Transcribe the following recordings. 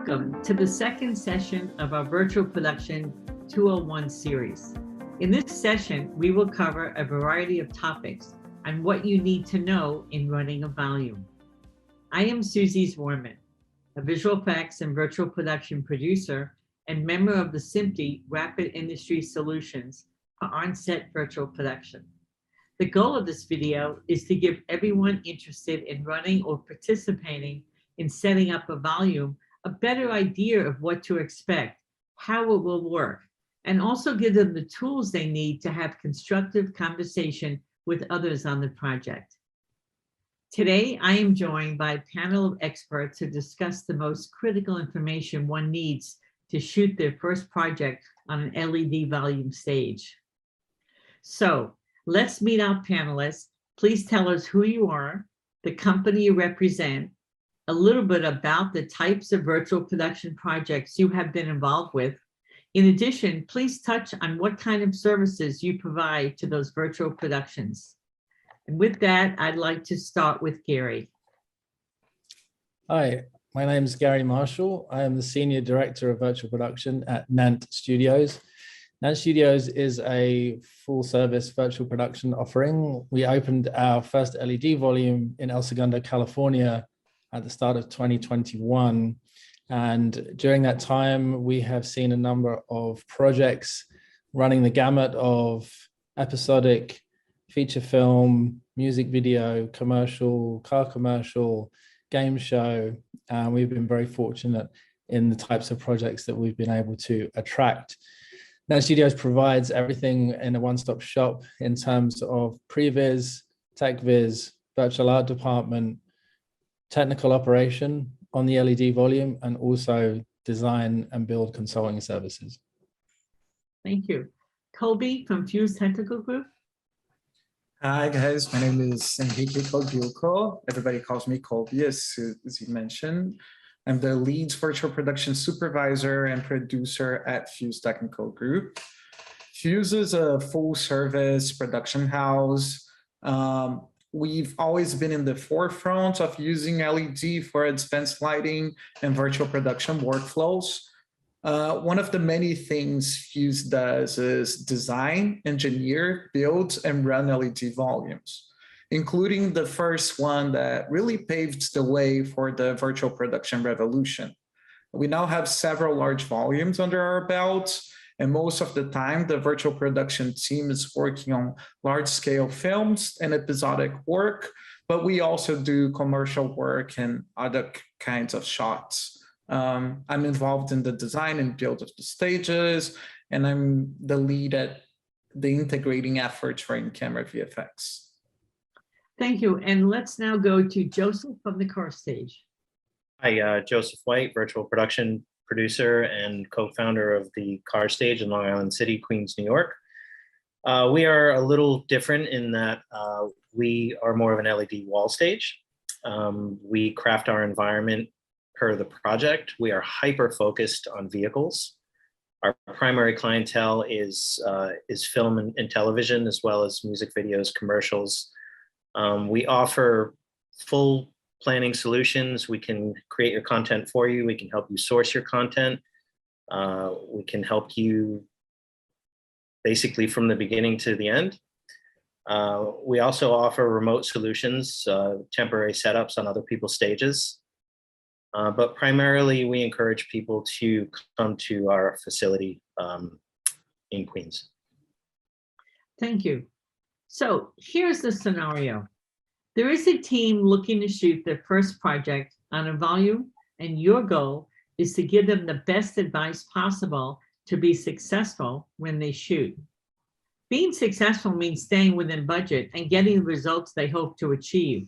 Welcome to the second session of our Virtual Production 201 series. In this session, we will cover a variety of topics on what you need to know in running a volume. I am Susie Zwerman, a visual effects and virtual production producer and member of the SMPTE Rapid Industry Solutions for on-set virtual production. The goal of this video is to give everyone interested in running or participating in setting up a volume a better idea of what to expect, how it will work, and also give them the tools they need to have constructive conversation with others on the project. Today, I am joined by a panel of experts to discuss the most critical information one needs to shoot their first project on an LED volume stage. So let's meet our panelists. Please tell us who you are, the company you represent, a little bit about the types of virtual production projects you have been involved with. In addition, please touch on what kind of services you provide to those virtual productions. And with that, I'd like to start with Gary. Hi, my name is Gary Marshall. I am the Senior Director of Virtual Production at Nant Studios. Nant Studios is a full-service virtual production offering. We opened our first LED volume in El Segundo, California at the start of 2021. And during that time, we have seen a number of projects running the gamut of episodic, feature film, music video, commercial, car commercial, game show. We've been very fortunate in the types of projects that we've been able to attract. Nant Studios provides everything in a one-stop shop in terms of previs, tech viz, virtual art department, technical operation on the LED volume, and also design and build consulting services. Thank you. Koby from Fuse Technical Group. Hi guys, my name is Henrique Kobylko. Everybody calls me Koby, as you mentioned. I'm the lead virtual production supervisor and producer at Fuse Technical Group. Fuse is a full service production house. We've always been in the forefront of using LED for advanced lighting and virtual production workflows. One of the many things Fuse does is design, engineer, build, and run LED volumes, including the first one that really paved the way for the virtual production revolution. We now have several large volumes under our belts, and most of the time, the virtual production team is working on large-scale films and episodic work, but we also do commercial work and other kinds of shots. I'm involved in the design and build of the stages, and I'm the lead at the integrating efforts for in-camera VFX. Thank you. And let's now go to Joseph from the CarStage. Hi, Joseph White, virtual production producer and co-founder of the CarStage in Long Island City, Queens, New York. We are a little different in that we are more of an LED wall stage. We craft our environment per the project. We are hyper-focused on vehicles. Our primary clientele is film and television, as well as music videos, commercials. We offer full planning solutions. We can create your content for you. We can help you source your content. We can help you basically from the beginning to the end. We also offer remote solutions, temporary setups on other people's stages. But primarily, we encourage people to come to our facility in Queens. Thank you. So here's the scenario. There is a team looking to shoot their first project on a volume, and your goal is to give them the best advice possible to be successful when they shoot. Being successful means staying within budget and getting the results they hope to achieve.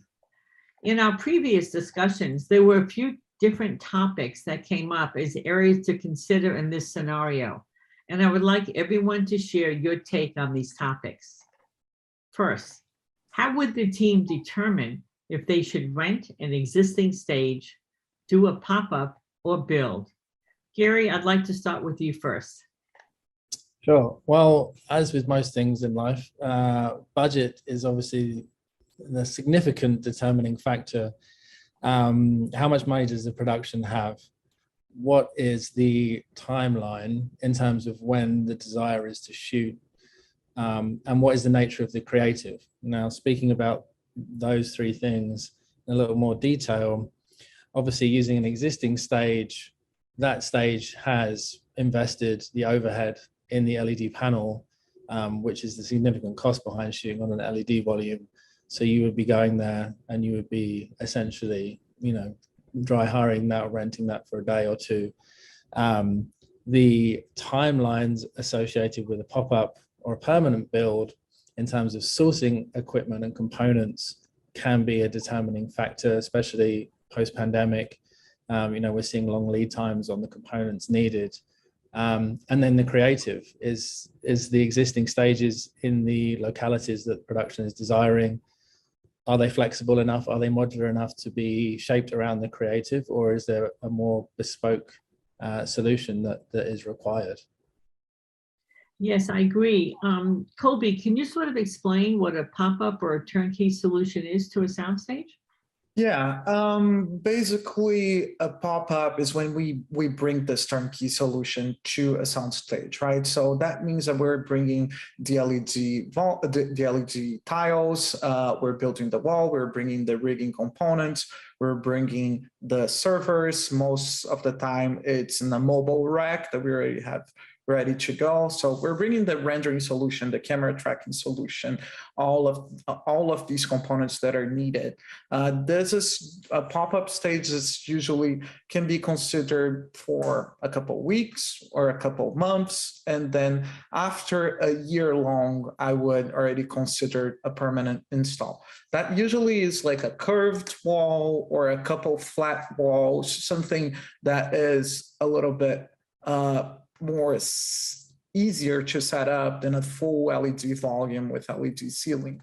In our previous discussions, there were a few different topics that came up as areas to consider in this scenario, and I would like everyone to share your take on these topics. First, how would the team determine if they should rent an existing stage, do a pop-up, or build? Gary, I'd like to start with you first. Sure. Well, as with most things in life, budget is obviously the significant determining factor. How much money does the production have? what is the timeline in terms of when the desire is to shoot, and what is the nature of the creative? Now, speaking about those three things in a little more detail, obviously using an existing stage, that stage has invested the overhead in the LED panel, which is the significant cost behind shooting on an LED volume. So you would be going there and you would be essentially, dry hiring that or renting that for a day or two. The timelines associated with a pop-up or a permanent build in terms of sourcing equipment and components can be a determining factor, especially post-pandemic. We're seeing long lead times on the components needed. And then the creative is the existing stages in the localities that production is desiring. Are they flexible enough? Are they modular enough to be shaped around the creative, or is there a more bespoke solution that is required? Yes, I agree. Koby, can you sort of explain what a pop-up or a turnkey solution is to a soundstage? Yeah, basically a pop-up is when we bring this turnkey solution to a soundstage, right? So that means that we're bringing the LED tiles, we're building the wall, we're bringing the rigging components, we're bringing the servers. Most of the time it's in a mobile rack that we already have ready to go. So we're bringing the rendering solution, the camera tracking solution, all of these components that are needed. This is a pop-up stage that usually can be considered for a couple of weeks or a couple of months. And then after a year long, I would already consider a permanent install. That usually is like a curved wall or a couple flat walls, something that is a little bit more easier to set up than a full LED volume with LED ceiling.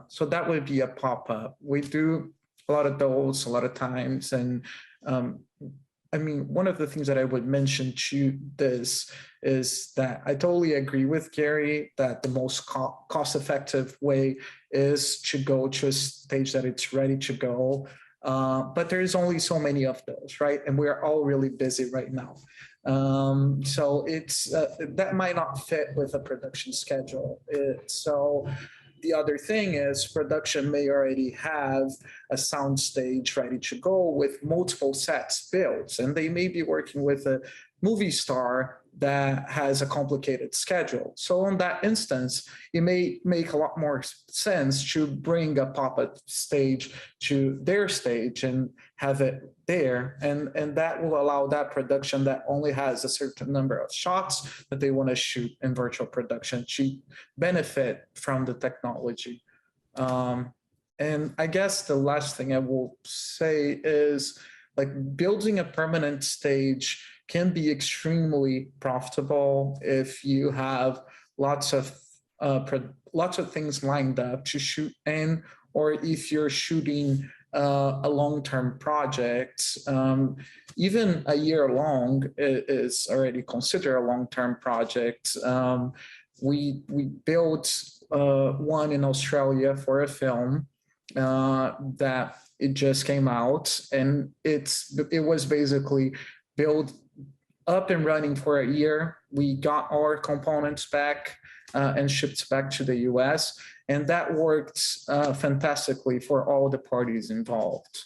So that would be a pop-up. We do a lot of those a lot of times. And one of the things that I would mention to this is that I totally agree with Gary that the most cost-effective way is to go to a stage that it's ready to go. But there's only so many of those, right? And we're all really busy right now. So it's that might not fit with a production schedule. So the other thing is production may already have a sound stage ready to go with multiple sets built, and they may be working with a movie star that has a complicated schedule. So in that instance, it may make a lot more sense to bring a pop-up stage to their stage and have it there. And that will allow that production that only has a certain number of shots that they want to shoot in virtual production to benefit from the technology. And I guess the last thing I will say is, like, building a permanent stage can be extremely profitable if you have lots of things lined up to shoot in, or if you're shooting a long-term project. Even a year long is already considered a long-term project. We built one in Australia for a film that it just came out, and it was basically built up and running for a year. We got our components back and shipped back to the US, and that worked fantastically for all the parties involved.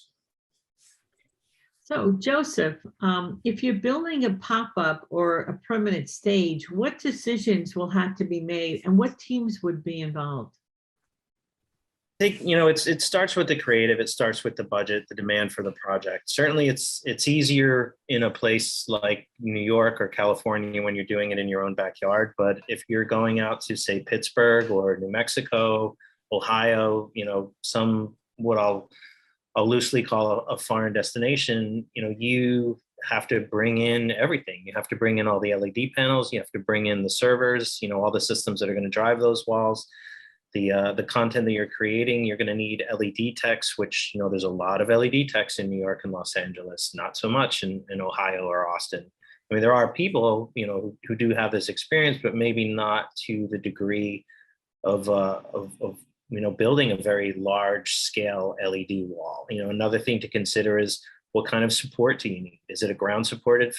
So Joseph, if you're building a pop-up or a permanent stage, what decisions will have to be made and what teams would be involved? I think, it starts with the creative. It starts with the budget, the demand for the project. Certainly it's easier in a place like New York or California when you're doing it in your own backyard. But if you're going out to, say, Pittsburgh or New Mexico, Ohio, some what I'll loosely call a foreign destination, you have to bring in everything. You have to bring in all the LED panels. You have to bring in the servers, all the systems that are going to drive those walls. The content that you're creating, you're going to need LED techs, which, there's a lot of LED techs in New York and Los Angeles, not so much in Ohio or Austin. I mean, there are people, who do have this experience, but maybe not to the degree of building a very large scale LED wall. Another thing to consider is what kind of support do you need? Is it a ground supported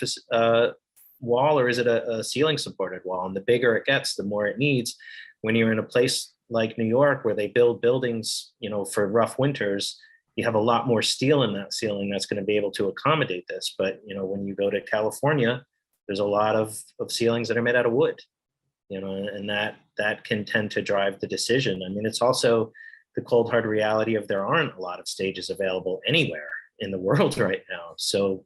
wall, or is it a ceiling supported wall? And the bigger it gets, the more it needs. When you're in a place like New York, where they build buildings, for rough winters, you have a lot more steel in that ceiling that's going to be able to accommodate this. But, when you go to California, there's a lot of ceilings that are made out of wood, and that can tend to drive the decision. I mean, it's also the cold, hard reality of there aren't a lot of stages available anywhere in the world right now. So,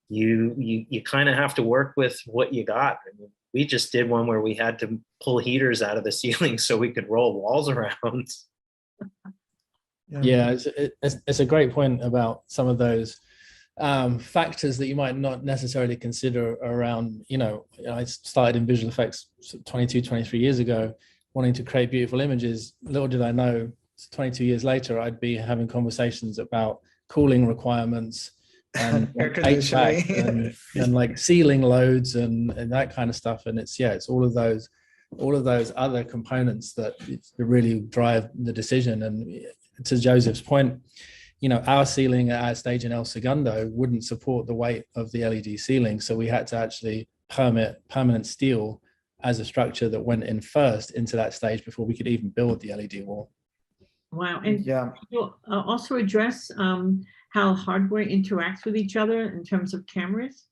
you kind of have to work with what you got. I mean, we just did one where we had to pull heaters out of the ceiling so we could roll walls around. Yeah, it's a great point about some of those factors that you might not necessarily consider around, I started in visual effects 22, 23 years ago, wanting to create beautiful images. Little did I know, 22 years later, I'd be having conversations about cooling requirements and air conditioning and like ceiling loads and that kind of stuff. And it's all of those other components that really drive the decision. And to Joseph's point, our ceiling at our stage in El Segundo wouldn't support the weight of the LED ceiling. So we had to actually permit permanent steel as a structure that went in first into that stage before we could even build the LED wall. Wow. And you'll also address how hardware interacts with each other in terms of cameras?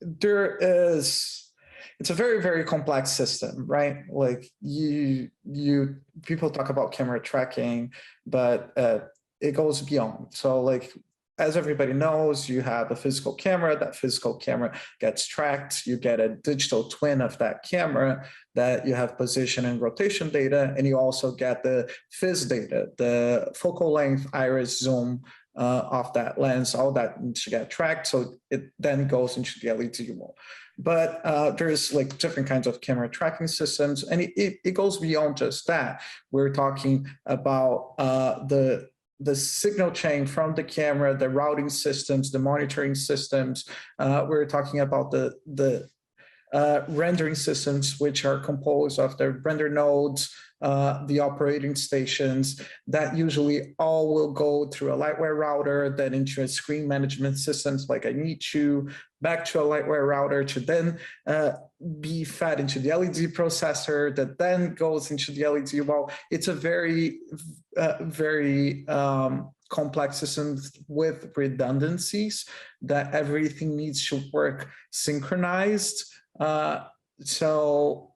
There is, it's a very, very complex system, right? Like people talk about camera tracking, but it goes beyond. So like, as everybody knows, you have a physical camera. That physical camera gets tracked. You get a digital twin of that camera that you have position and rotation data, and you also get the phys data, the focal length, iris, zoom of that lens. All that needs to get tracked. So it then goes into the LED wall. But there's like different kinds of camera tracking systems, and it goes beyond just that. We're talking about the signal chain from the camera, the routing systems, the monitoring systems. We're talking about the rendering systems, which are composed of the render nodes, the operating stations, that usually all will go through a Lightware router, then into a screen management systems like I need to, back to a Lightware router to then be fed into the LED processor that then goes into the LED wall. It's a very, very complex system with redundancies that everything needs to work synchronized. So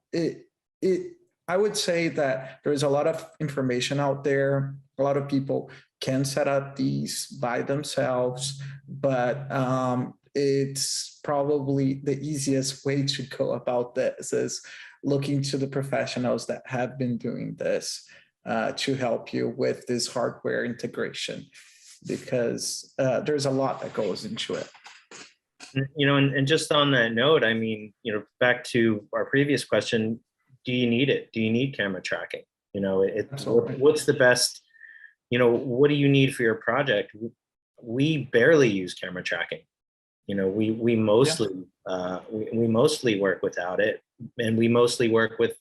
I would say that there is a lot of information out there. A lot of people can set up these by themselves, but it's probably the easiest way to go about this is looking to the professionals that have been doing this to help you with this hardware integration, because there's a lot that goes into it. And just on that note, I mean, back to our previous question, do you need it? Do you need camera tracking? What's the best, what do you need for your project? We barely use camera tracking. We mostly we mostly work without it, and we mostly work with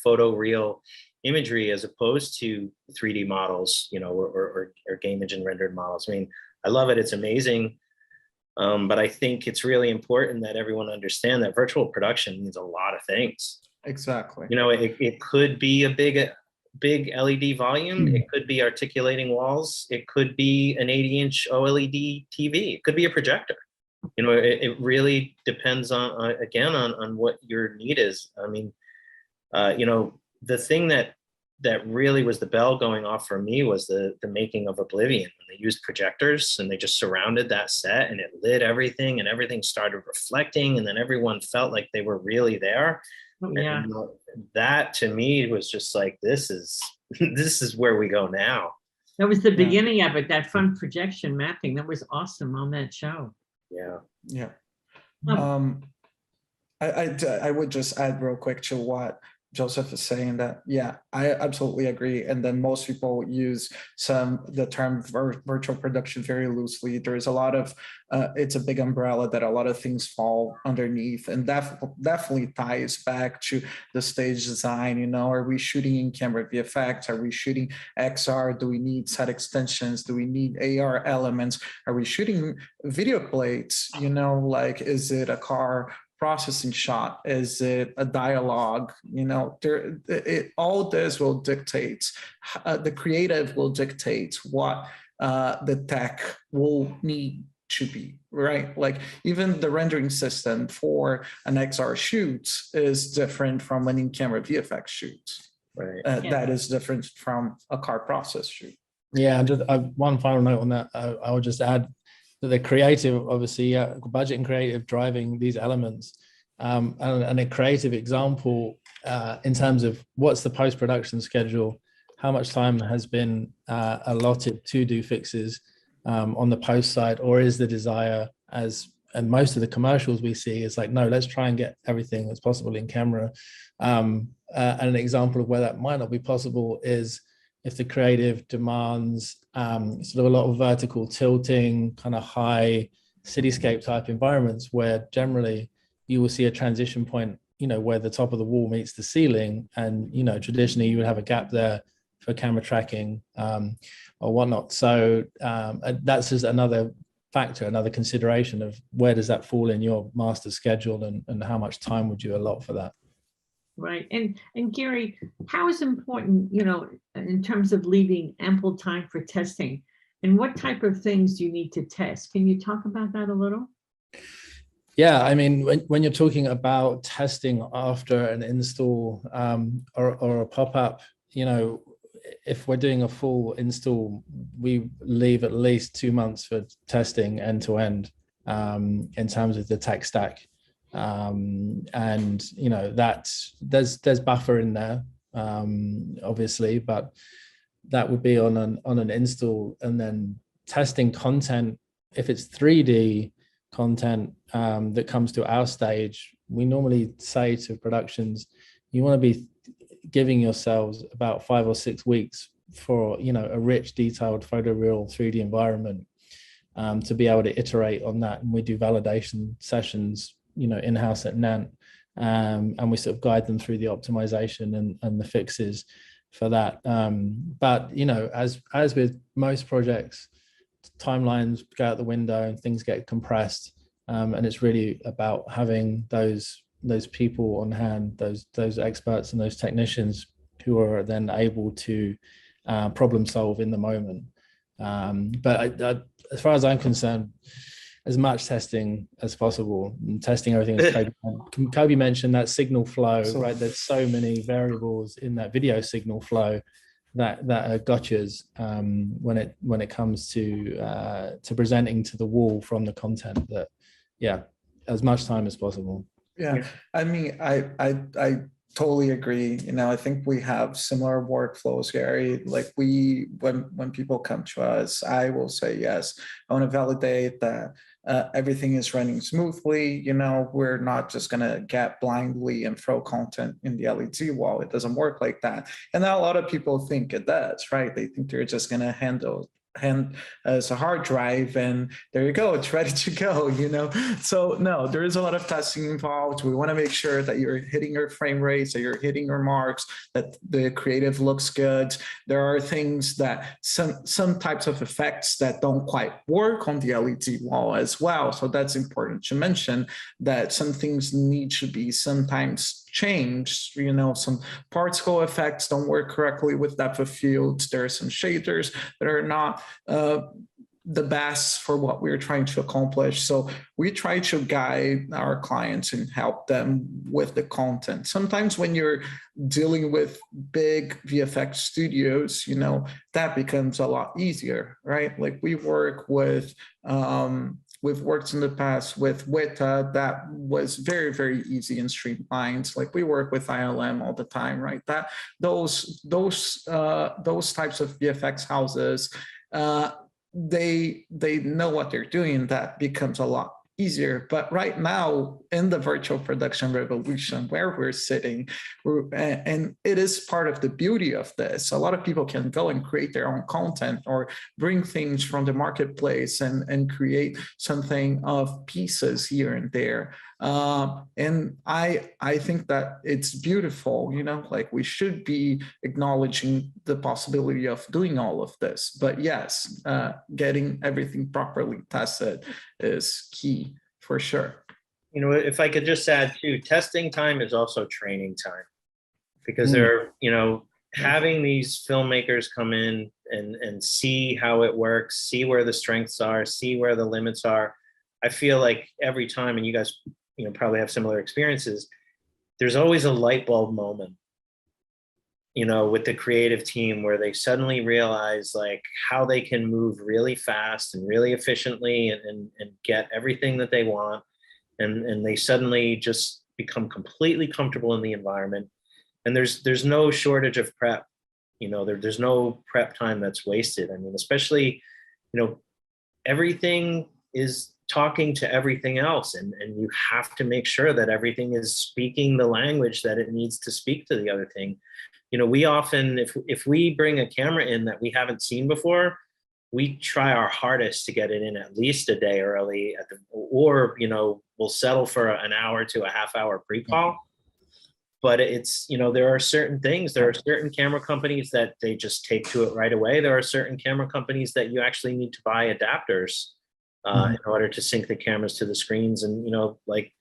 photoreal imagery as opposed to 3D models, or game engine rendered models. I mean, I love it. It's amazing. But I think it's really important that everyone understand that virtual production means a lot of things. Exactly. It could be a big LED volume. It could be articulating walls. It could be an 80-inch OLED TV. It could be a projector. It really depends on what your need is. I mean, the thing that really was the bell going off for me was the making of Oblivion, when they used projectors and they just surrounded that set and it lit everything and everything started reflecting, and then everyone felt like they were really there. Yeah. And that to me was just like, this is where we go now. That was the beginning of it, that front projection mapping. That was awesome on that show. I would just add real quick to what Joseph is saying that, yeah, I absolutely agree. And then most people use the term virtual production very loosely. There's a lot of, it's a big umbrella that a lot of things fall underneath, and that definitely ties back to the stage design. You know, are we shooting in camera VFX? Are we shooting XR? Do we need set extensions? Do we need AR elements? Are we shooting video plates? You know, like, is it a car processing shot? Is it a dialogue? You know, all this will dictate, the creative will dictate what the tech will need to be, right? Like, even the rendering system for an XR shoot is different from an in-camera VFX shoot. Right. That is different from a car process shoot. Yeah, and just one final note on that. I would just add that the creative, obviously, budget and creative driving these elements, and a creative example in terms of what's the post-production schedule, how much time has been allotted to do fixes on the post side, or is the desire, and most of the commercials we see is like, no, let's try and get everything that's possible in camera. And an example of where that might not be possible is if the creative demands sort of a lot of vertical tilting, kind of high cityscape type environments, where generally you will see a transition point, you know, where the top of the wall meets the ceiling, and, you know, traditionally you would have a gap there for camera tracking or whatnot. So that's just another factor, another consideration of where does that fall in your master schedule, and how much time would you allot for that? Right. And Gary, how is important, you know, in terms of leaving ample time for testing, and what type of things do you need to test? Can you talk about that a little? Yeah, I mean, when you're talking about testing after an install or a pop-up, you know, if we're doing a full install, we leave at least 2 months for testing end to end in terms of the tech stack. And, you know, there's buffer in there, obviously, but that would be on an install. And then testing content, if it's 3D content that comes to our stage, we normally say to productions, you want to be giving yourselves about 5 or 6 weeks for, you know, a rich, detailed photoreal 3D environment to be able to iterate on that. And we do validation sessions, you know, in-house at Nant, and we sort of guide them through the optimization and the fixes for that. But, you know, as with most projects, timelines go out the window and things get compressed, and it's really about having those people on hand, those experts and those technicians who are then able to problem solve in the moment. But as far as I'm concerned, as much testing as possible, and testing everything as Koby mentioned, that signal flow, right? There's so many variables in that video signal flow that are gotchas when it comes to presenting to the wall from the content, that, yeah, as much time as possible. Yeah, I mean, I totally agree. You know, I think we have similar workflows, Gary. Like, when people come to us, I will say, yes, I want to validate that everything is running smoothly. You know, we're not just going to get blindly and throw content in the LED wall. It doesn't work like that. And now a lot of people think it does, right? They think they're just going to hand as a hard drive and there you go, it's ready to go, you know. So no, there is a lot of testing involved. We want to make sure that you're hitting your frame rates, that you're hitting your marks, that the creative looks good. There are things that some types of effects that don't quite work on the LED wall as well. So that's important to mention, that some things need to be sometimes changed. You know, some particle effects don't work correctly with depth of field. There are some shaders that are not the best for what we're trying to accomplish. So we try to guide our clients and help them with the content. Sometimes when you're dealing with big VFX studios, you know, that becomes a lot easier, right? Like, we work with we've worked in the past with Weta, that was very, very easy and streamlined. Like, we work with ILM all the time, right? That those types of VFX houses, they know what they're doing. That becomes a lot easier. But right now, in the virtual production revolution where we're sitting, and it is part of the beauty of this, a lot of people can go and create their own content or bring things from the marketplace and create something of pieces here and there. And I think that it's beautiful, you know, like we should be acknowledging the possibility of doing all of this. But yes, getting everything properly tested is key for sure. You know, if I could just add too, testing time is also training time, because they're, you know, having these filmmakers come in and see how it works, see where the strengths are, see where the limits are. I feel like every time, and you guys, you know, probably have similar experiences, there's always a light bulb moment, you know, with the creative team where they suddenly realize like how they can move really fast and really efficiently and get everything that they want. And they suddenly just become completely comfortable in the environment. And there's no shortage of prep, you know, there's no prep time that's wasted. I mean, especially, you know, everything is talking to everything else, and you have to make sure that everything is speaking the language that it needs to speak to the other thing. You know, we often, if we bring a camera in that we haven't seen before, we try our hardest to get it in at least a day early or, you know, we'll settle for an hour to a half-hour pre-call. But it's, you know, there are certain things, there are certain camera companies that they just take to it right away. There are certain camera companies that you actually need to buy adapters in order to sync the cameras to the screens. And, you know, like,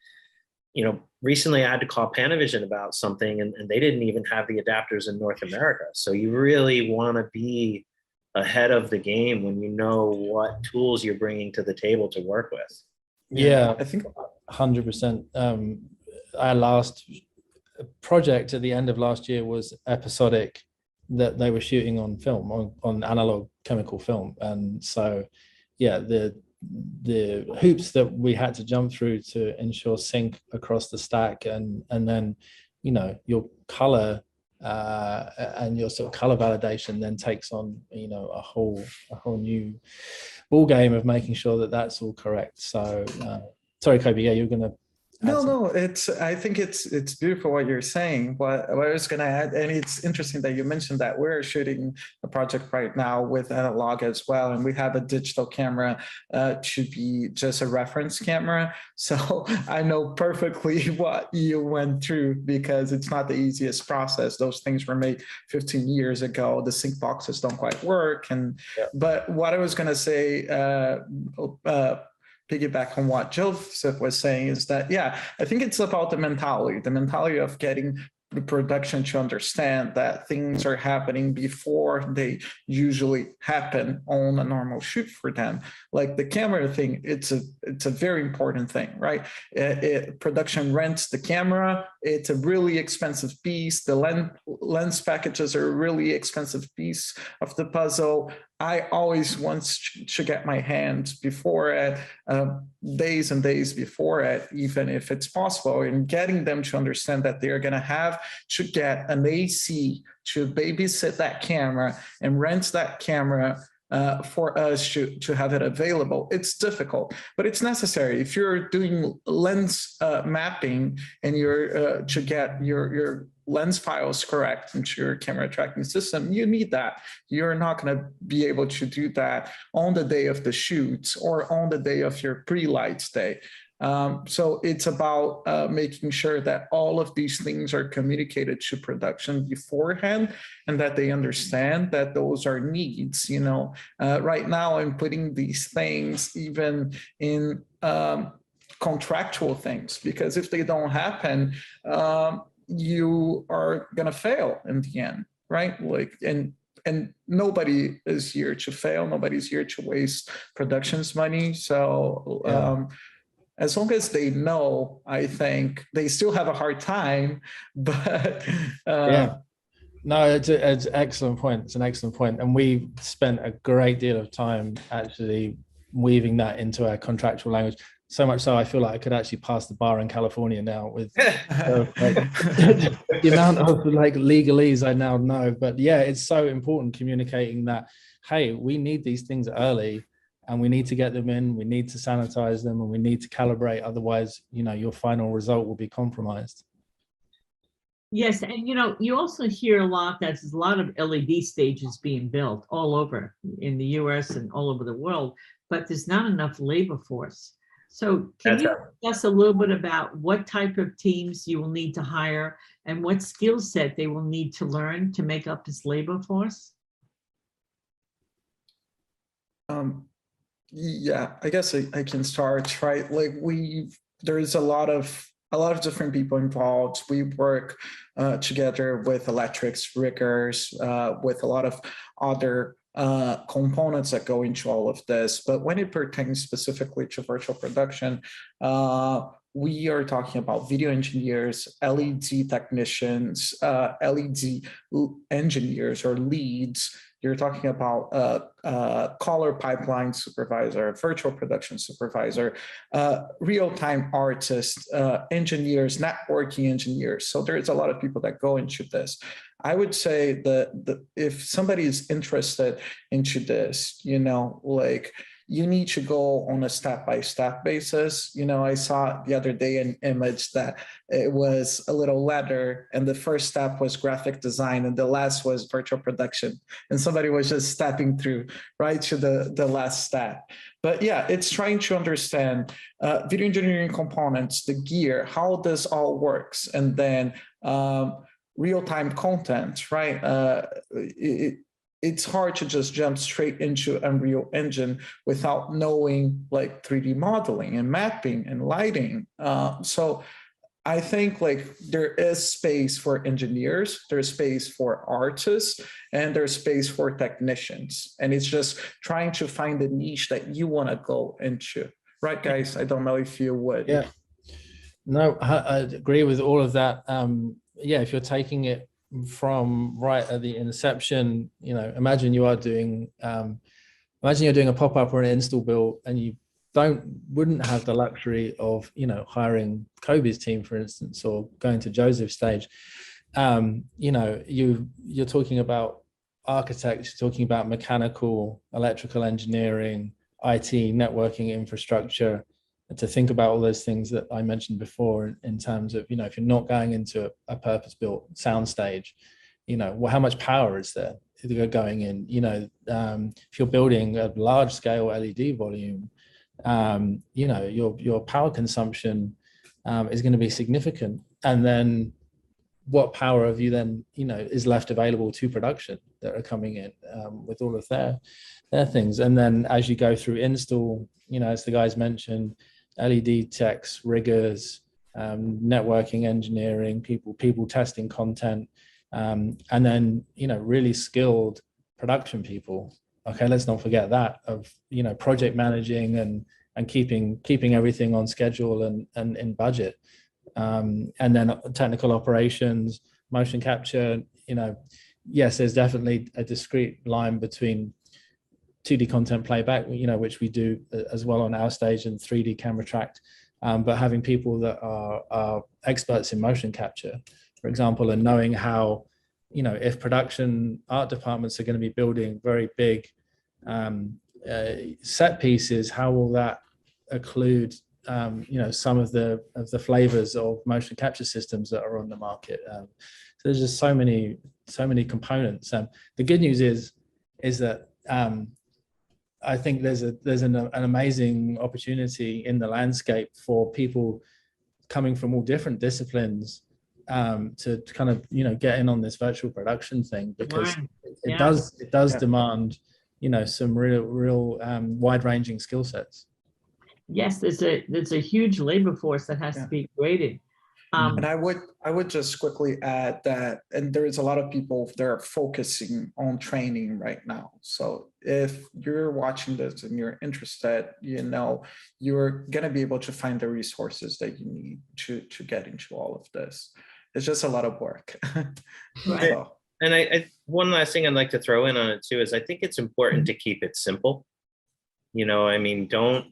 you know, recently I had to call Panavision about something and they didn't even have the adapters in North America. So you really want to be ahead of the game when you know what tools you're bringing to the table to work with. Yeah, I think 100%. Our last project at the end of last year was episodic, that they were shooting on film, on analog chemical film. And so, yeah, the hoops that we had to jump through to ensure sync across the stack, and then, you know, your color and your sort of color validation then takes on, you know, a whole new ball game of making sure that that's all correct. So sorry, Koby, yeah, you're gonna No, I think it's beautiful what you're saying. What I was going to add, and it's interesting that you mentioned that we're shooting a project right now with analog as well, and we have a digital camera to be just a reference camera. So I know perfectly what you went through, because it's not the easiest process. Those things were made 15 years ago. The sync boxes don't quite work, but what I was going to say, piggyback on what Joseph was saying, is that, yeah, I think it's about the mentality of getting the production to understand that things are happening before they usually happen on a normal shoot for them. Like the camera thing, it's a very important thing, right? Production rents the camera. It's a really expensive piece. The lens packages are a really expensive piece of the puzzle. I always want to get my hands before it, days and days before it, even if it's possible, and getting them to understand that they're going to have to get an AC to babysit that camera and rent that camera for us to have it available. It's difficult, but it's necessary. If you're doing lens mapping and you're to get your lens files correct into your camera tracking system, you need that. You're not going to be able to do that on the day of the shoot or on the day of your pre-lights day. So it's about making sure that all of these things are communicated to production beforehand, and that they understand that those are needs. You know, right now I'm putting these things even in contractual things, because if they don't happen, you are going to fail in the end, right? Like, and nobody is here to fail. Nobody's here to waste production's money. So as long as they know, I think they still have a hard time, but yeah. No, it's an excellent point. It's an excellent point. And we spent a great deal of time actually weaving that into our contractual language. So much so I feel like I could actually pass the bar in California now with the amount of like legalese I now know. But yeah, it's so important communicating that, hey, we need these things early. and we need to get them in, we need to sanitize them, and we need to calibrate. Otherwise, your final result will be compromised. Yes, and you also hear a lot that there's a lot of LED stages being built all over in the US and all over the world, but there's not enough labor force. So can you tell us a little bit about what type of teams you will need to hire and what skill set they will need to learn to make up this labor force? Yeah, I guess I can start, right? Like there is a lot of different people involved. We work together with electrics, riggers, with a lot of other components that go into all of this. But when it pertains specifically to virtual production, we are talking about video engineers, LED technicians, LED engineers or leads. You're talking about color pipeline supervisor, virtual production supervisor, real-time artists, engineers, networking engineers. So there's a lot of people that go into this. I would say that if somebody is interested into this, like you need to go on a step-by-step basis. I saw the other day an image that it was a little ladder, and the first step was graphic design, and the last was virtual production. And somebody was just stepping through right to the last step. But yeah, it's trying to understand video engineering components, the gear, how this all works, and then real-time content, right? It's hard to just jump straight into Unreal Engine without knowing like 3D modeling and mapping and lighting. So I think like there is space for engineers, there's space for artists, and there's space for technicians. And it's just trying to find the niche that you want to go into. Right, guys? I don't know if you would. Yeah. No, I agree with all of that. Yeah, if you're taking it from right at the inception, imagine you're doing a pop-up or an install build, and you wouldn't have the luxury of hiring Koby's team, for instance, or going to Joseph's stage. You're talking about architects, you're talking about mechanical, electrical engineering, IT, networking infrastructure, to think about all those things that I mentioned before in terms of, if you're not going into a purpose-built soundstage, how much power is there going in? If you're building a large-scale LED volume, your power consumption is going to be significant. And then what power have you then, is left available to production that are coming in with all of their things? And then as you go through install, as the guys mentioned, LED techs, riggers, networking engineering, people testing content, and then really skilled production people. Okay, let's not forget that, of project managing and keeping everything on schedule and in budget, and then technical operations, motion capture. Yes, there's definitely a discrete line between 2D content playback, which we do as well on our stage, and 3D camera tracked, but having people that are experts in motion capture, for example, and knowing how, if production art departments are going to be building very big set pieces, how will that occlude some of the flavors of motion capture systems that are on the market? So there's just so many components. The good news is that I think there's an amazing opportunity in the landscape for people coming from all different disciplines to kind of get in on this virtual production thing, because it does demand some real wide-ranging skill sets. Yes, there's a huge labor force that has to be created. And I would just quickly add that, and there is a lot of people that are focusing on training right now. So if you're watching this and you're interested, you're going to be able to find the resources that you need to get into all of this. It's just a lot of work. Right. So. And I one last thing I'd like to throw in on it too is I think it's important to keep it simple. Don't.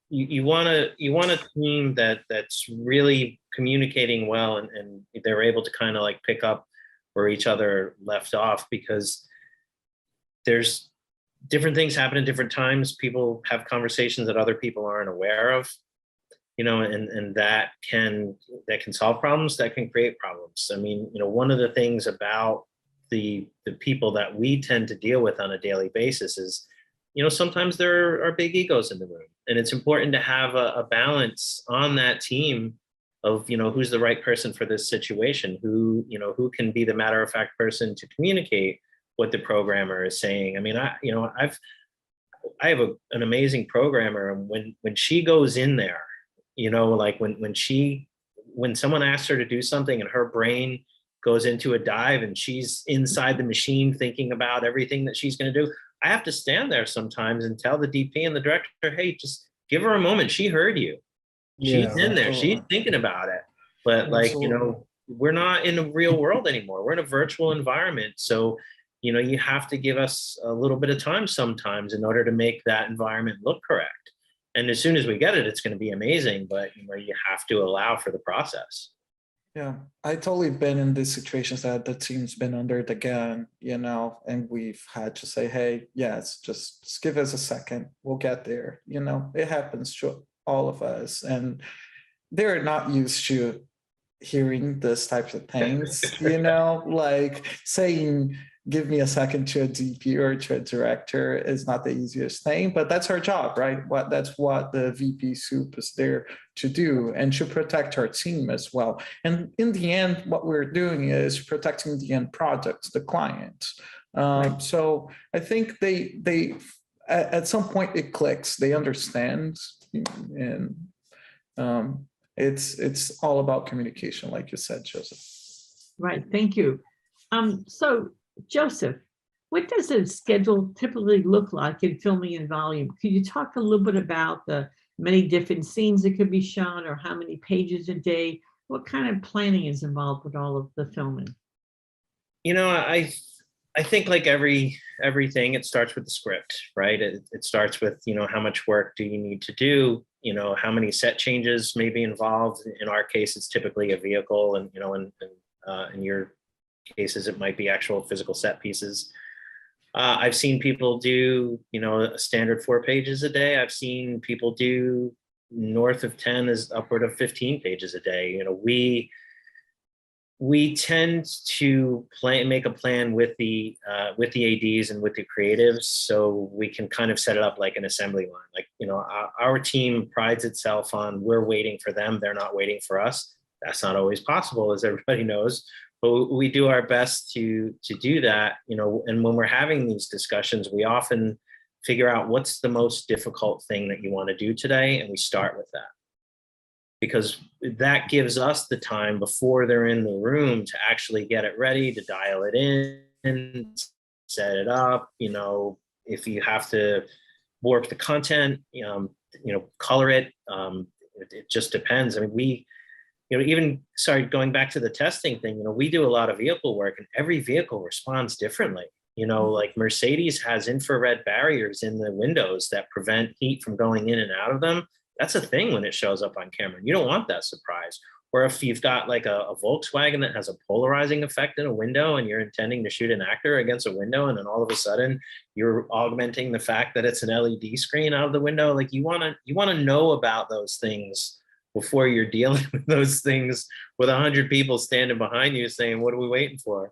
You want a team that's really communicating well, and they're able to kind of like pick up where each other left off, because there's different things happen at different times. People have conversations that other people aren't aware of, and that can solve problems, that can create problems. I mean, one of the things about the people that we tend to deal with on a daily basis is, sometimes there are big egos in the room, and it's important to have a balance on that team of, who's the right person for this situation, who can be the matter of fact person to communicate what the programmer is saying. I mean, I have an amazing programmer, and when she goes in there, like when someone asks her to do something and her brain goes into a dive and she's inside the machine thinking about everything that she's going to do, I have to stand there sometimes and tell the DP and the director, hey, just give her a moment. She heard you. She's in there. She's thinking about it. But we're not in the real world anymore. We're in a virtual environment. So, you have to give us a little bit of time sometimes in order to make that environment look correct. And as soon as we get it, it's going to be amazing. But, you have to allow for the process. Yeah, I totally been in these situations that the team's been under the gun, and we've had to say, hey, yes, just give us a second. We'll get there. It happens to all of us. And they're not used to hearing this types of things, like saying, give me a second to a DP or to a director is not the easiest thing, but that's our job, right? That's what the VP Soup is there to do, and to protect our team as well. And in the end, what we're doing is protecting the end product, the client. So I think they at some point it clicks, they understand, and it's all about communication, like you said, Joseph. Right, thank you. So Joseph, what does a schedule typically look like in filming and volume? Could you talk a little bit about the many different scenes that could be shot, or how many pages a day? What kind of planning is involved with all of the filming? I think like everything, it starts with the script, right? It starts with, how much work do you need to do? How many set changes may be involved? In our case, it's typically a vehicle, and, in your cases, it might be actual physical set pieces. I've seen people do, a standard 4 pages a day. I've seen people do north of 10 is upward of 15 pages a day. We tend to make a plan with the ADs and with the creatives, so we can kind of set it up like an assembly line. Like, our team prides itself on, we're waiting for them, they're not waiting for us. That's not always possible, as everybody knows, but we do our best to do that. And when we're having these discussions, we often figure out what's the most difficult thing that you want to do today, and we start with that, because that gives us the time before they're in the room to actually get it ready, to dial it in, set it up. If you have to work the content, color it. It just depends. I mean, going back to the testing thing, we do a lot of vehicle work, and every vehicle responds differently. Like Mercedes has infrared barriers in the windows that prevent heat from going in and out of them. That's a thing when it shows up on camera. You don't want that surprise. Or if you've got like a Volkswagen that has a polarizing effect in a window, and you're intending to shoot an actor against a window, and then all of a sudden you're augmenting the fact that it's an LED screen out of the window. Like, you want to know about those things before you're dealing with those things with 100 people standing behind you saying, what are we waiting for?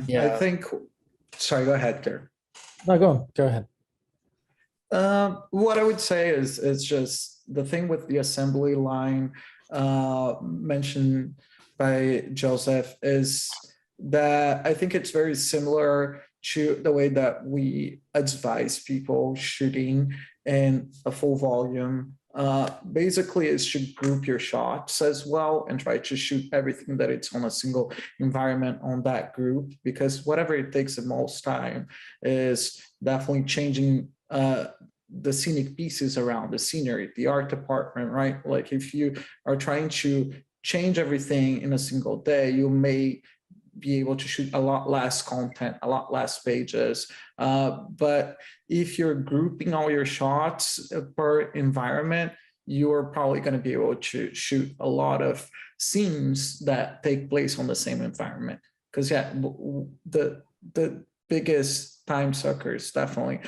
Yeah. I think, sorry, go ahead, Gary. No, go ahead. What I would say is, it's just the thing with the assembly line mentioned by Joseph, is that I think it's very similar to the way that we advise people shooting in a full volume. Basically, is to group your shots as well and try to shoot everything that it's on a single environment on that group, because whatever it takes the most time is definitely changing the scenic pieces around the scenery, the art department, right? Like, if you are trying to change everything in a single day, you may be able to shoot a lot less content, a lot less pages. But if you're grouping all your shots per environment, you're probably going to be able to shoot a lot of scenes that take place on the same environment. Because the biggest time suckers, definitely.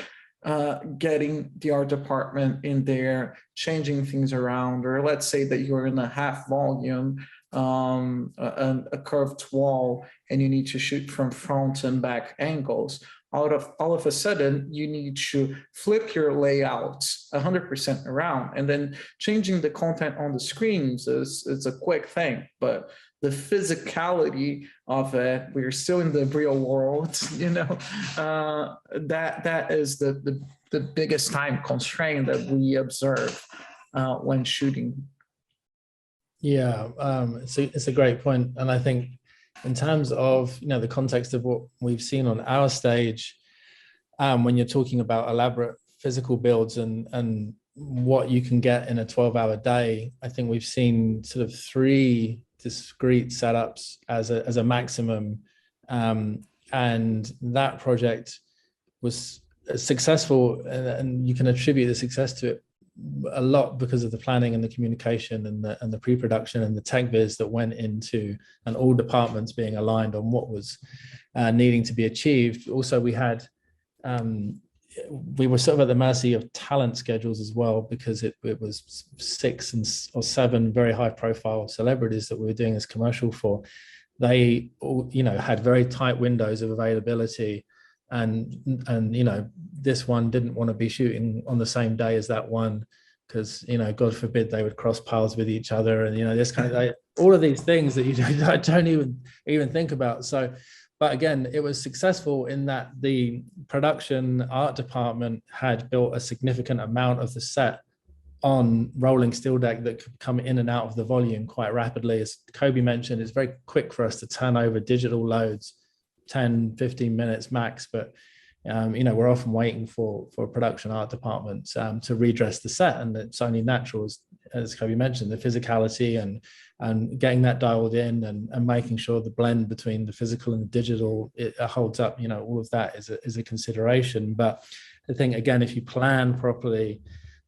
Getting the art department in there, changing things around, or let's say that you're in a half volume, a curved wall, and you need to shoot from front and back angles. All of a sudden, you need to flip your layouts 100% around, and then changing the content on the screens is a quick thing, but the physicality of it, we're still in the real world, you know, that is the biggest time constraint that we observe when shooting. Yeah, it's a great point. And I think in terms of, you know, the context of what we've seen on our stage, when you're talking about elaborate physical builds and what you can get in a 12-hour day, I think we've seen sort of 3 discrete setups as a maximum. And that project was successful, and you can attribute the success to it a lot because of the planning and the communication and the pre-production and the tech viz that went into, and all departments being aligned on what was needing to be achieved. Also, we were sort of at the mercy of talent schedules as well, because it was 6 or 7 very high profile celebrities that we were doing this commercial for. They all, you know, had very tight windows of availability, and you know, this one didn't want to be shooting on the same day as that one, because, you know, God forbid they would cross paths with each other, and, you know, this kind of all of these things that you don't even think about. So, but again, it was successful in that the production art department had built a significant amount of the set on rolling steel deck that could come in and out of the volume quite rapidly. As Koby mentioned, it's very quick for us to turn over digital loads, 10, 15 minutes max. But, you know, we're often waiting for a production art department to redress the set. And it's only natural, as Koby mentioned, the physicality and getting that dialed in and making sure the blend between the physical and the digital, it holds up. You know, all of that is a consideration. But I think, again, if you plan properly,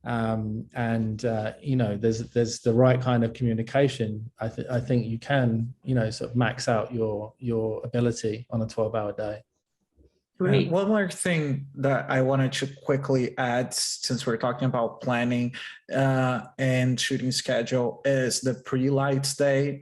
you know, there's the right kind of communication, I think you can, you know, sort of max out your ability on a 12-hour day. Great. One more thing that I wanted to quickly add, since we're talking about planning and shooting schedule, is the pre-lights day.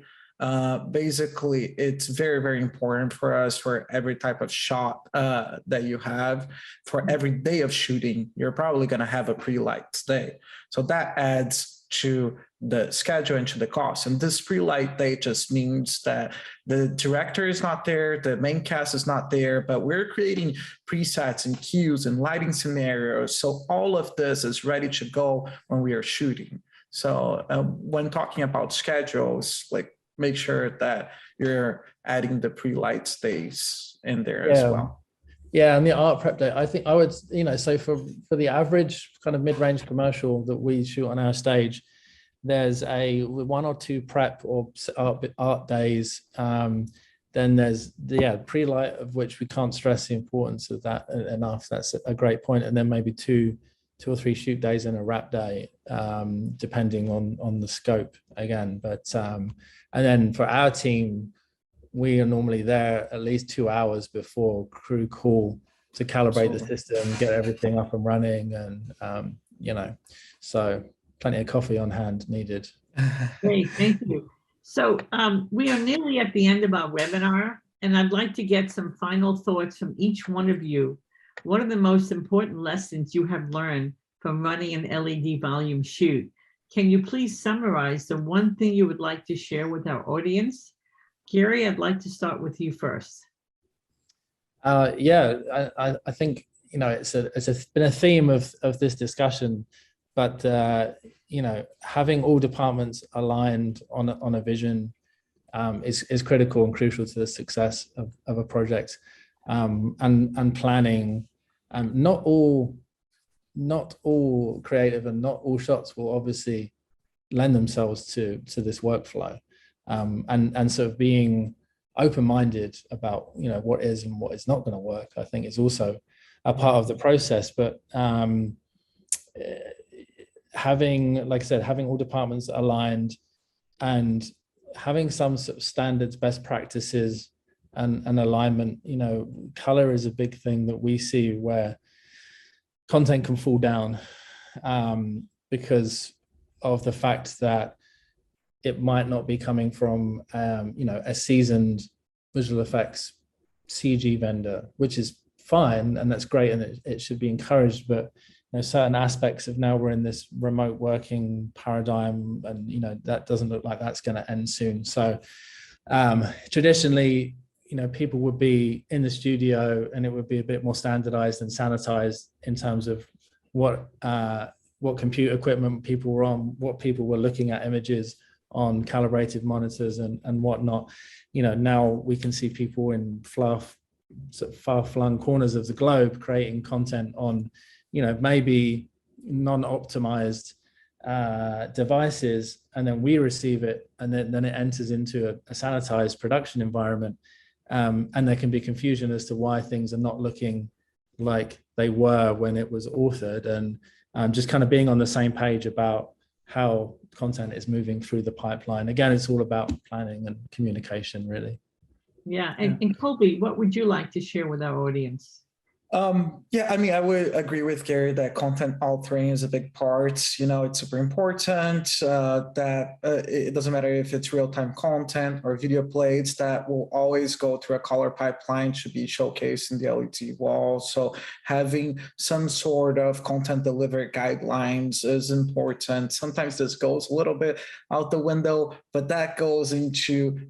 Basically, it's very, very important for us for every type of shot that you have. For every day of shooting, you're probably going to have a pre-lights day. So that adds to the schedule and to the cost. And this pre-light day just means that the director is not there, the main cast is not there, but we're creating presets and cues and lighting scenarios. So all of this is ready to go when we are shooting. So when talking about schedules, like, make sure that you're adding the pre-light days in there as well. Yeah, and the art prep day, I think I would, you know, so for the average kind of mid-range commercial that we shoot on our stage, there's 1 or 2 prep or art days. Then there's the pre-light, of which we can't stress the importance of that enough. That's a great point. And then maybe 2 or 3 shoot days and a wrap day, depending on the scope again. But and then for our team, we are normally there at least 2 hours before crew call to calibrate the system, get everything up and running, and you know, so plenty of coffee on hand needed. Great, thank you. So we are nearly at the end of our webinar, and I'd like to get some final thoughts from each one of you. What are the most important lessons you have learned from running an LED volume shoot? Can you please summarize the one thing you would like to share with our audience? Gary, I'd like to start with you first. Yeah, I think, you know, it's been a theme of this discussion, but you know, having all departments aligned on a vision is critical and crucial to the success of a project, and planning. Not all creative and not all shots will obviously lend themselves to this workflow, and sort of being open-minded about, you know, what is and what is not going to work, I think is also a part of the process. But having, like I said, having all departments aligned and having some sort of standards, best practices and alignment. Color is a big thing that we see where content can fall down because of the fact that it might not be coming from a seasoned visual effects CG vendor, which is fine and that's great and it should be encouraged, but certain aspects of now we're in this remote working paradigm and that doesn't look like that's going to end soon. So traditionally people would be in the studio and it would be a bit more standardized and sanitized in terms of what computer equipment people were on, what people were looking at images on calibrated monitors and whatnot. Now we can see people in far-flung corners of the globe creating content on maybe non-optimized devices, and then we receive it and then it enters into a sanitized production environment, and there can be confusion as to why things are not looking like they were when it was authored, and just kind of being on the same page about how content is moving through the pipeline. Again, it's all about planning and communication, really. Yeah, and Koby, what would you like to share with our audience? Yeah, I would agree with Gary that content authoring is a big part. It's super important that it doesn't matter if it's real-time content or video plates, that will always go through a color pipeline to be showcased in the LED wall. So having some sort of content delivery guidelines is important. Sometimes this goes a little bit out the window, but that goes into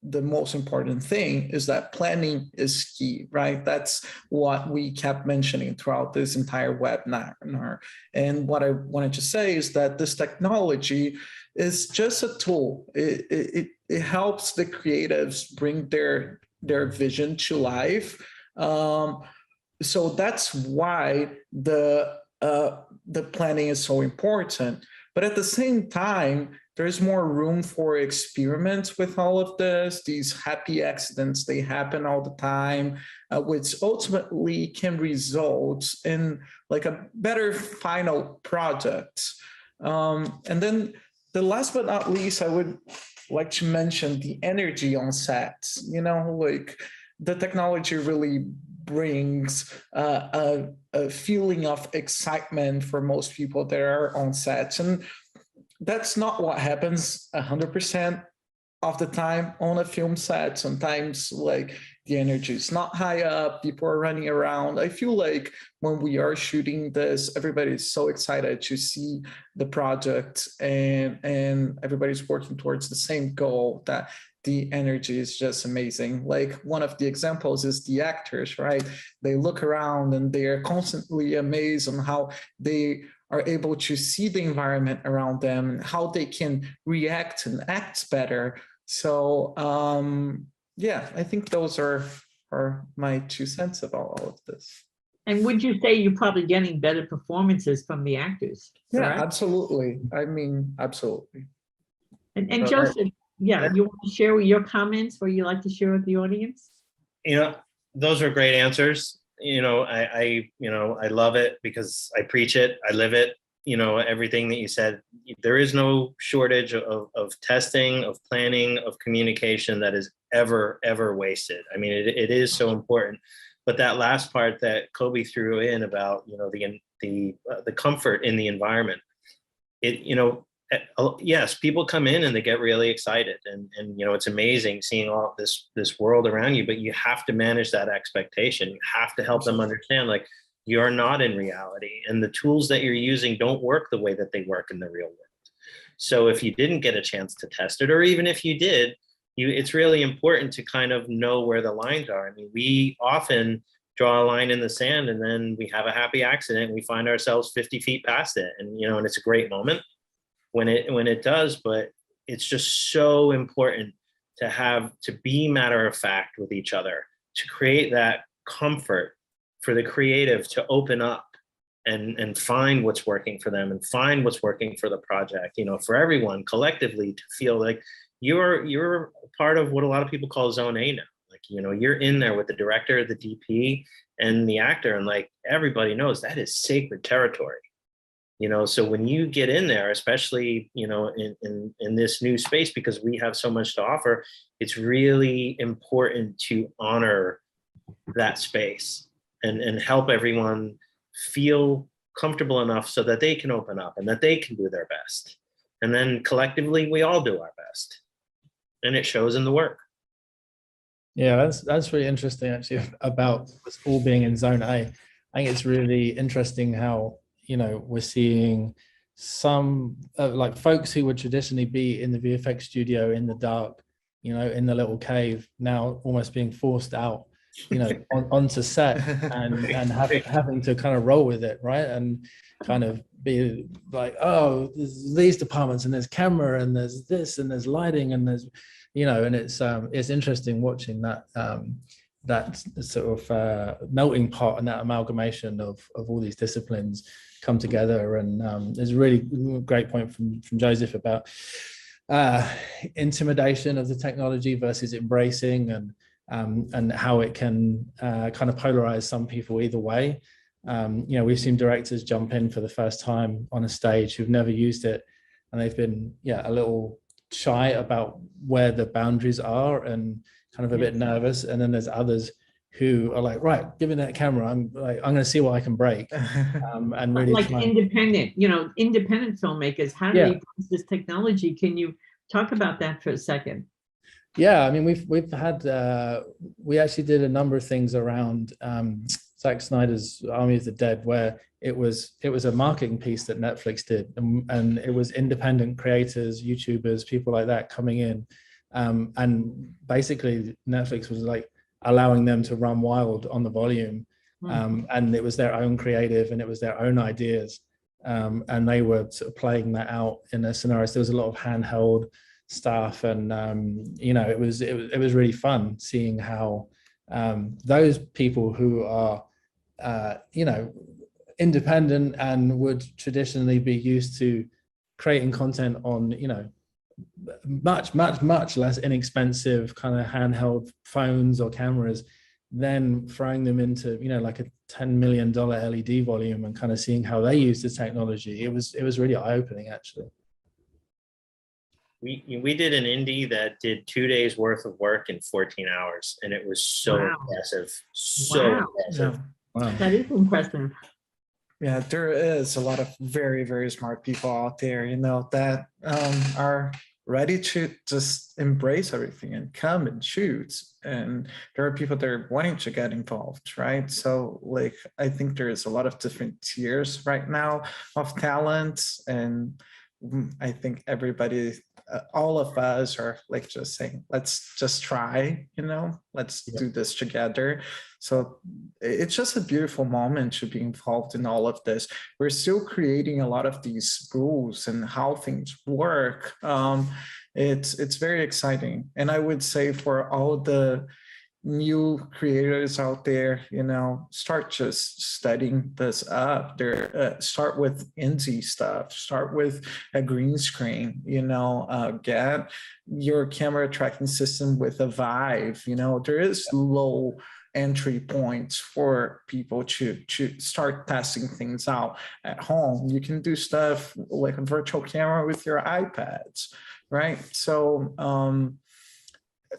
the most important thing is that planning is key, right? That's what we kept mentioning throughout this entire webinar. And what I wanted to say is that this technology is just a tool. It helps the creatives bring their vision to life. So that's why the planning is so important. But at the same time, there's more room for experiments with all of this. These happy accidents, they happen all the time, which ultimately can result in like a better final product. And then the last but not least, I would like to mention the energy on set. Like the technology really brings a feeling of excitement for most people that are on sets. And that's not what happens 100% of the time on a film set. Sometimes like the energy is not high up, people are running around. I feel like when we are shooting this, everybody is so excited to see the project and everybody's working towards the same goal, that the energy is just amazing. Like one of the examples is the actors, right? They look around and they're constantly amazed on how they are able to see the environment around them and how they can react and act better. So yeah, I think those are my 2 cents about all of this. And would you say you're probably getting better performances from the actors? Yeah, absolutely. Absolutely. And Joseph, yeah, you want to share your comments, or you like to share with the audience? Those are great answers. I love it because I preach it, I live it. Everything that you said, there is no shortage of testing, of planning, of communication that is ever wasted. I mean, it is so important. But that last part that Koby threw in about, the comfort in the environment, yes, people come in and they get really excited, and it's amazing seeing all this world around you, but you have to manage that expectation. You have to help them understand, like, you're not in reality, and the tools that you're using don't work the way that they work in the real world. So if you didn't get a chance to test it, or even if you did, it's really important to kind of know where the lines are. I mean, we often draw a line in the sand and then we have a happy accident and we find ourselves 50 feet past it, and and it's a great moment when it does, but it's just so important to be matter of fact with each other, to create that comfort for the creative to open up and find what's working for them and find what's working for the project, for everyone collectively to feel like you're part of what a lot of people call zone A now. Like, you're in there with the director, the DP, and the actor, and like everybody knows that is sacred territory. So when you get in there, especially, in this new space, because we have so much to offer, it's really important to honor that space and help everyone feel comfortable enough so that they can open up and that they can do their best. And then collectively, we all do our best. And it shows in the work. Yeah, that's really interesting actually about us all being in zone A. I think it's really interesting how, we're seeing some like folks who would traditionally be in the VFX studio in the dark, in the little cave, now almost being forced out, onto set and having to kind of roll with it, right? And kind of be like, oh, there's these departments and there's camera and there's this and there's lighting and there's, and it's interesting watching that that sort of melting pot and that amalgamation of all these disciplines come together. And there's a really great point from Joseph about intimidation of the technology versus embracing, and how it can kind of polarize some people either way. We've seen directors jump in for the first time on a stage who've never used it, and they've been a little shy about where the boundaries are and kind of a bit nervous. And then there's others who are like, right, give me that camera, I'm going to see what I can break. And really like independent filmmakers, how do they use this technology? Can you talk about that for a second? Yeah, I mean, we've had we actually did a number of things around Zack Snyder's Army of the Dead, where it was a marketing piece that Netflix did, and it was independent creators, YouTubers, people like that coming in, and basically Netflix was like allowing them to run wild on the volume, and it was their own creative and it was their own ideas, and they were sort of playing that out in a scenario. So there was a lot of handheld stuff, and it was really fun seeing how those people who are independent and would traditionally be used to creating content on much less inexpensive kind of handheld phones or cameras, then throwing them into like a $10 million LED volume and kind of seeing how they use the technology. It was really eye-opening actually. We did an indie that did 2 days worth of work in 14 hours, and it was so impressive. Impressive. Wow. That is impressive. Yeah, there is a lot of very, very smart people out there, that are ready to just embrace everything and come and shoot. And there are people that are wanting to get involved, right? So like, I think there is a lot of different tiers right now of talent. And I think everybody, all of us are like just saying, let's just try, let's do this together. So it's just a beautiful moment to be involved in all of this. We're still creating a lot of these rules and how things work. It's very exciting. And I would say for all the new creators out there, start just studying this up. Start with indie stuff, start with a green screen, get your camera tracking system with a Vive. There is low entry points for people to start testing things out at home. You can do stuff like a virtual camera with your iPads, right? So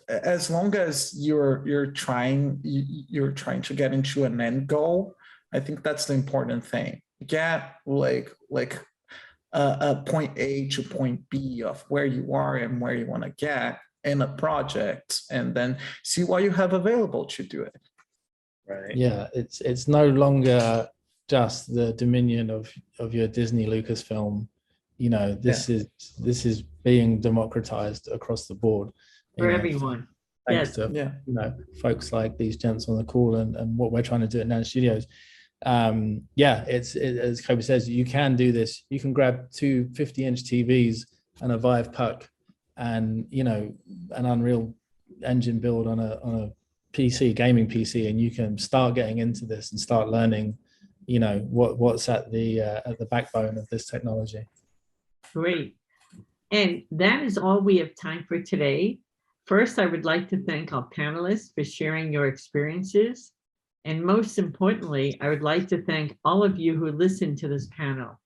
as long as you're trying to get into an end goal, I think that's the important thing. Get like a point A to point B of where you are and where you want to get in a project, and then see what you have available to do it. Right. Yeah, it's no longer just the dominion of your Disney Lucasfilm. This is being democratized across the board for everyone. Thanks to folks like these gents on the call and what we're trying to do at Nant Studios. It's as Koby says, you can do this. You can grab two 50-inch TVs and a Vive puck and an Unreal Engine build on a PC, gaming PC, and you can start getting into this and start learning what's at the backbone of this technology. Great. And that is all we have time for today. First, I would like to thank our panelists for sharing your experiences. And most importantly, I would like to thank all of you who listened to this panel.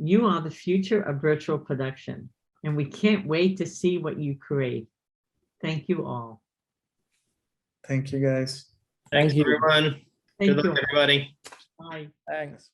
You are the future of virtual production, and we can't wait to see what you create. Thank you all. Thank you, guys. Thanks, Thank you. everyone. Thank Good you. luck, everybody. Bye. Thanks.